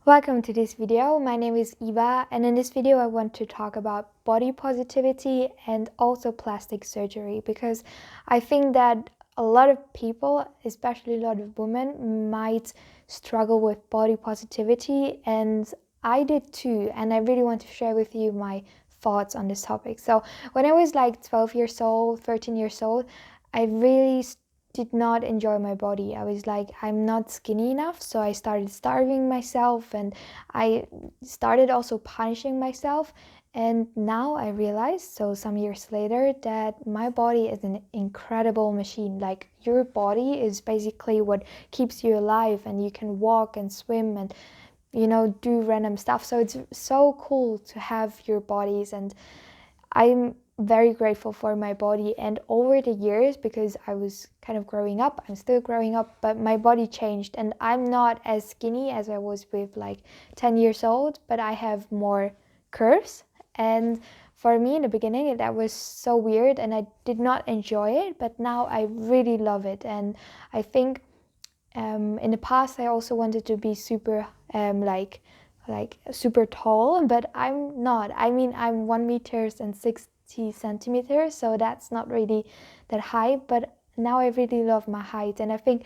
Welcome to this video. My name is Eva, and in this video I want to talk about body positivity and also plastic surgery, because I think that a lot of people, especially a lot of women, might struggle with body positivity, and I did too, and I really want to share with you my thoughts on this topic. So when I was like 12 years old, 13 years old, I really did not enjoy my body. I was like, I'm not skinny enough, so I started starving myself, and I started also punishing myself. And now I realized, so some years later, that my body is an incredible machine. Like, your body is basically what keeps you alive, and you can walk and swim and do random stuff. So it's so cool to have your bodies, and I'm very grateful for my body. And over the years, because I was kind of growing up, I'm still growing up, but my body changed, and I'm not as skinny as I was with like 10 years old, but I have more curves. And for me in the beginning, that was so weird and I did not enjoy it, but now I really love it. And I think in the past I also wanted to be super like super tall, but I'm not. I mean, I'm 1 meters and 60 centimeters, so that's not really that high, but now I really love my height. And I think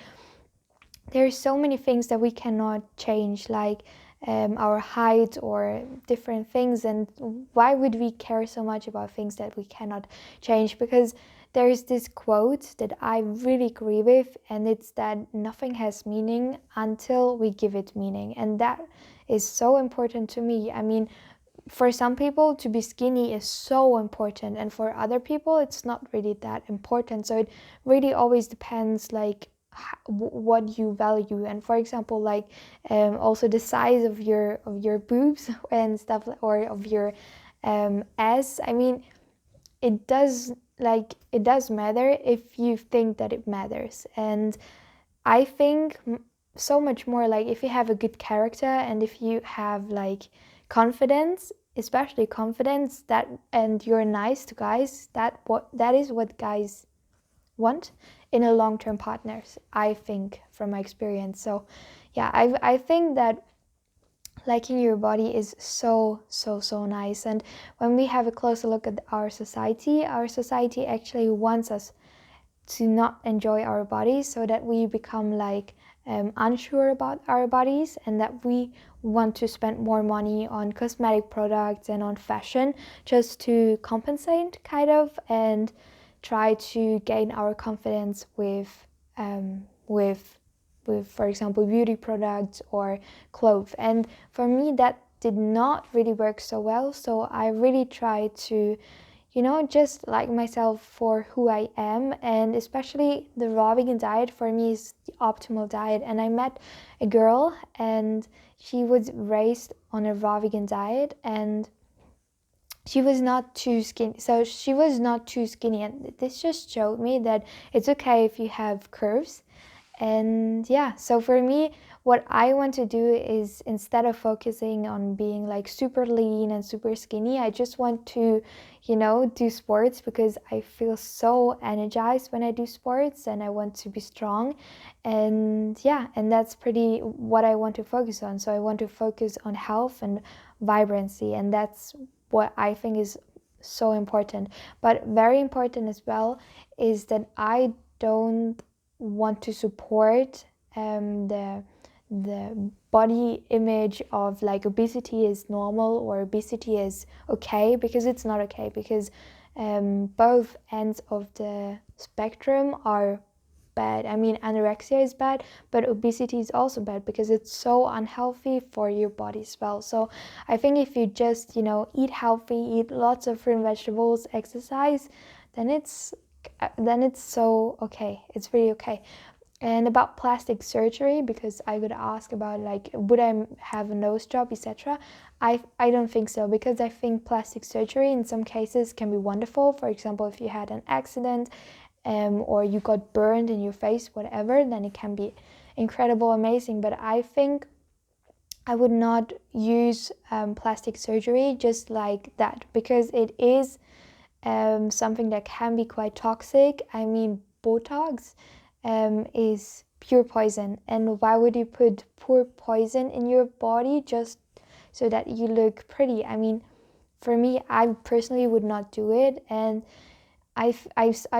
there's so many things that we cannot change, like our height or different things. And why would we care so much about things that we cannot change? Because there is this quote that I really agree with, and it's that nothing has meaning until we give it meaning. And that is so important to me. I mean, for some people to be skinny is so important, and for other people it's not really that important. So it really always depends, like what you value. And for example, like also the size of your boobs and stuff, or of your ass. I mean, it does matter if you think that it matters. And I think so much more, like if you have a good character and if you have like confidence, especially confidence, that and you're nice to guys, that is what guys want in a long-term partners, I think, from my experience. So yeah, I think that liking your body is so nice. And when we have a closer look at our society actually wants us to not enjoy our bodies, so that we become like unsure about our bodies, and that we want to spend more money on cosmetic products and on fashion just to compensate, kind of, and try to gain our confidence with for example, beauty products or clothes. And for me, that did not really work so well. So I really try to just like myself for who I am. And especially the raw vegan diet for me is the optimal diet. And I met a girl, and she was raised on a raw vegan diet, and she was not too skinny. So she was not too skinny. And this just showed me that it's okay if you have curves. And yeah, so for me, what I want to do is, instead of focusing on being like super lean and super skinny, I just want to, do sports, because I feel so energized when I do sports, and I want to be strong. And yeah, and that's pretty what I want to focus on. So I want to focus on health and vibrancy, and that's what I think is so important. But very important as well is that I don't want to support the body image of like obesity is normal or obesity is okay, because it's not okay. Because both ends of the spectrum are bad. I mean, anorexia is bad, but obesity is also bad, because it's so unhealthy for your body as well. So I think if you just eat healthy, eat lots of fruit and vegetables, exercise, then it's so okay. It's really okay. And about plastic surgery, because I would ask about like, would I have a nose job, etc. I don't think so, because I think plastic surgery in some cases can be wonderful. For example, if you had an accident or you got burned in your face, whatever, then it can be incredible, amazing. But I think I would not use plastic surgery just like that, because it is something that can be quite toxic. I mean, Botox is pure poison. And why would you put pure poison in your body just so that you look pretty? I mean, for me, I personally would not do it. And I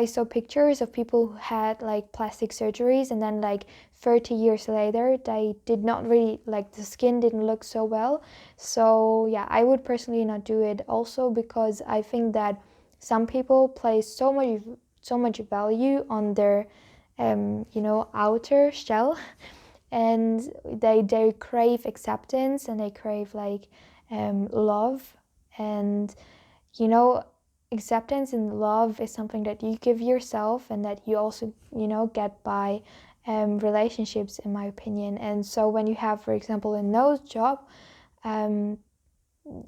saw pictures of people who had like plastic surgeries, and then like 30 years later they did not really, like, the skin didn't look so well. So yeah, I would personally not do it, also because I think that some people place so much value on their outer shell, and they crave acceptance, and they crave like love. And you know, acceptance and love is something that you give yourself, and that you also, get by relationships, in my opinion. And so when you have, for example, a nose job, um,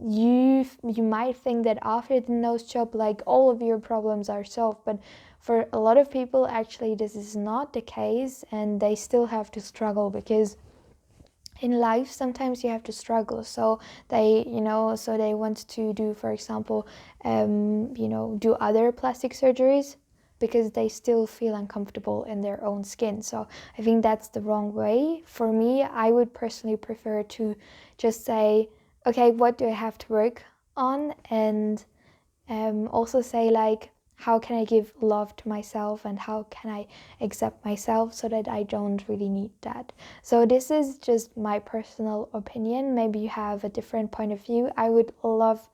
you might think that after the nose job, like, all of your problems are solved, but for a lot of people, actually, this is not the case, and they still have to struggle, because in life sometimes you have to struggle. So they want to do, for example, do other plastic surgeries because they still feel uncomfortable in their own skin. So I think that's the wrong way. For me, I would personally prefer to just say, okay, what do I have to work on? And also say, like, how can I give love to myself, and how can I accept myself, so that I don't really need that. So this is just my personal opinion. Maybe you have a different point of view. I would love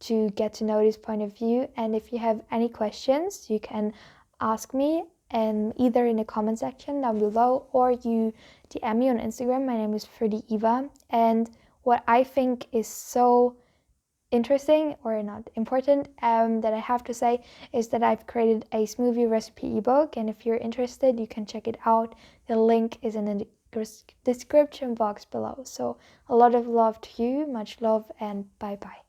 to get to know this point of view. And if you have any questions, you can ask me, either in the comment section down below, or you DM me on Instagram. My name is Fruity Eva. And what I think is so interesting, or not important, that I have to say, is that I've created a smoothie recipe ebook, and if you're interested, you can check it out. The link is in the description box below. So a lot of love to you, much love, and bye bye.